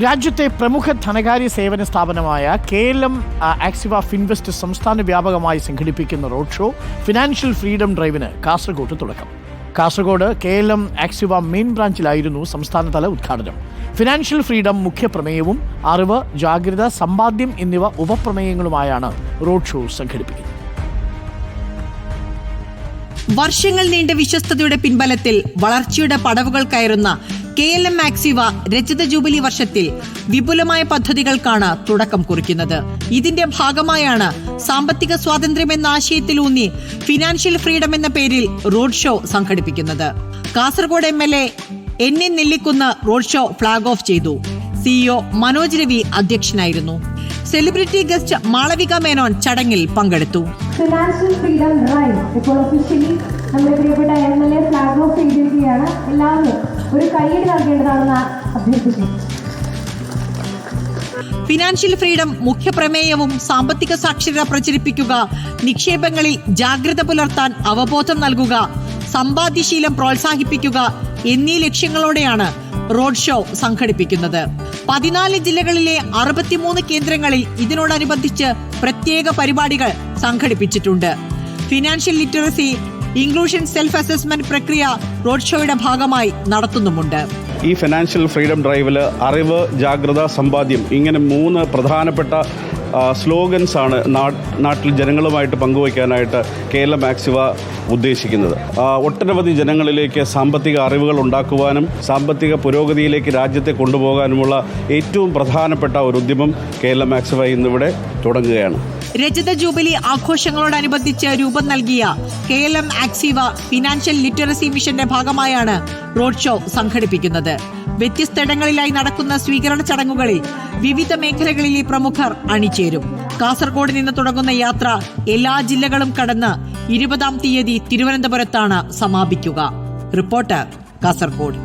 രാജ്യത്തെ പ്രമുഖ ധനകാര്യ സേവന സ്ഥാപനമായ KLM ആക്സിവ ഫിൻവെസ്റ്റ് സംസ്ഥാന വ്യാപകമായി സംഘടിപ്പിക്കുന്ന റോഡ് ഷോ ഫിനാൻഷ്യൽ ഫ്രീഡം ഡ്രൈവിന് കാസർഗോഡ് തുടക്കം. കാസർഗോഡ് KLM ആക്സിവ മെയിൻ ബ്രാഞ്ചിലായിരുന്നു സംസ്ഥാനതല ഉദ്ഘാടനം. ഫിനാൻഷ്യൽ ഫ്രീഡം മുഖ്യപ്രമേയവും അറിവ്, ജാഗ്രത, സമ്പാദ്യം എന്നിവ ഉപപ്രമേയങ്ങളുമായാണ് റോഡ് ഷോ സംഘടിപ്പിക്കുന്നത്. വർഷങ്ങൾ നീണ്ട വിശ്വസ്തയുടെ പിൻബലത്തിൽ വളർച്ചയുടെ പടവുകൾ കയറുന്ന KLM ആക്സിവ രജത ജൂബിലി വർഷത്തിൽ വിപുലമായ പദ്ധതികൾക്കാണ് തുടക്കം കുറിക്കുന്നത്. ഇതിന്റെ ഭാഗമായാണ് സാമ്പത്തിക സ്വാതന്ത്ര്യം എന്ന ആശയത്തിലൂന്നി ഫിനാൻഷ്യൽ ഫ്രീഡം എന്ന പേരിൽ റോഡ് ഷോ സംഘടിപ്പിക്കുന്നത്. Kasaragod MLA NN Nellikkunnu road show flag off ചെയ്തു. CEO മനോജ് രവി അധ്യക്ഷനായിരുന്നു. സെലിബ്രിറ്റി ഗസ്റ്റ് മാളവിക മേനോൻ ചടങ്ങിൽ പങ്കെടുത്തു. ഫിനാൻഷ്യൽ ഫ്രീഡം ഡ്രൈവ് ഇപ്പോൾ ഒഫീഷ്യലി നമ്മുടെ പ്രിയപ്പെട്ട MLA ഫ്ലാഗ് ഓഫ് ചെയ്തിരിക്കുകയാണ്. എല്ലാവരും ഒരു കൈയ്യടി നൽകേണ്ടതാണെന്ന് അഭ്യർത്ഥിക്കുന്നു. ഫിനാൻഷ്യൽ ഫ്രീഡം മുഖ്യപ്രമേയവും സാമ്പത്തിക സാക്ഷരത പ്രചരിപ്പിക്കുക, നിക്ഷേപങ്ങളിൽ ജാഗ്രത പുലർത്താൻ അവബോധം നൽകുക, സമ്പാദ്യശീലം പ്രോത്സാഹിപ്പിക്കുക എന്നീ ലക്ഷ്യങ്ങളോടെയാണ് റോഡ് ഷോ സംഘടിപ്പിക്കുന്നത്. 14 ജില്ലകളിലെ 63 കേന്ദ്രങ്ങളിൽ ഇതിനോടനുബന്ധിച്ച് പ്രത്യേക പരിപാടികൾ സംഘടിപ്പിച്ചിട്ടുണ്ട്. Financial literacy, inclusion, self assessment പ്രക്രിയ റോഡ് ഷോയുടെ ഭാഗമായി നടത്തുന്നുമുണ്ട്. ഈ ഫിനാൻഷ്യൽ ഫ്രീഡം ഡ്രൈവിൽ അറിവ്, ജാഗ്രത, സമ്പാദ്യം ഇങ്ങനെ 3 പ്രധാനപ്പെട്ട സ്ലോഗൻസ് ആണ് നാട്ടിൽ ജനങ്ങളുമായിട്ട് പങ്കുവയ്ക്കാനായിട്ട് KLM ആക്സിവ ഉദ്ദേശിക്കുന്നത്. ഒട്ടനവധി ജനങ്ങളിലേക്ക് സാമ്പത്തിക അറിവുകൾ ഉണ്ടാക്കുവാനും സാമ്പത്തിക പുരോഗതിയിലേക്ക് രാജ്യത്തെ കൊണ്ടുപോകാനുമുള്ള ഏറ്റവും പ്രധാനപ്പെട്ട ഒരു ഉദ്യമം KLM ആക്സിവ ഇന്നിവിടെ തുടങ്ങുകയാണ്. രജത ജൂബിലി ആഘോഷങ്ങളോടനുബന്ധിച്ച് രൂപം നൽകിയ KLM ആക്സിവ ഫിനാൻഷ്യൽ ലിറ്ററസി മിഷന്റെ ഭാഗമായാണ് റോഡ് ഷോ സംഘടിപ്പിക്കുന്നത്. വ്യത്യസ്തയിടങ്ങളിലായി നടക്കുന്ന സ്വീകരണ ചടങ്ങുകളിൽ വിവിധ മേഖലകളിലെ പ്രമുഖർ അണിചേരും. കാസർഗോഡ് നിന്ന് തുടങ്ങുന്ന യാത്ര എല്ലാ ജില്ലകളും കടന്ന് 20-ാം തീയതി തിരുവനന്തപുരത്താണ് സമാപിക്കുക. റിപ്പോർട്ടർ, കാസർഗോഡ്.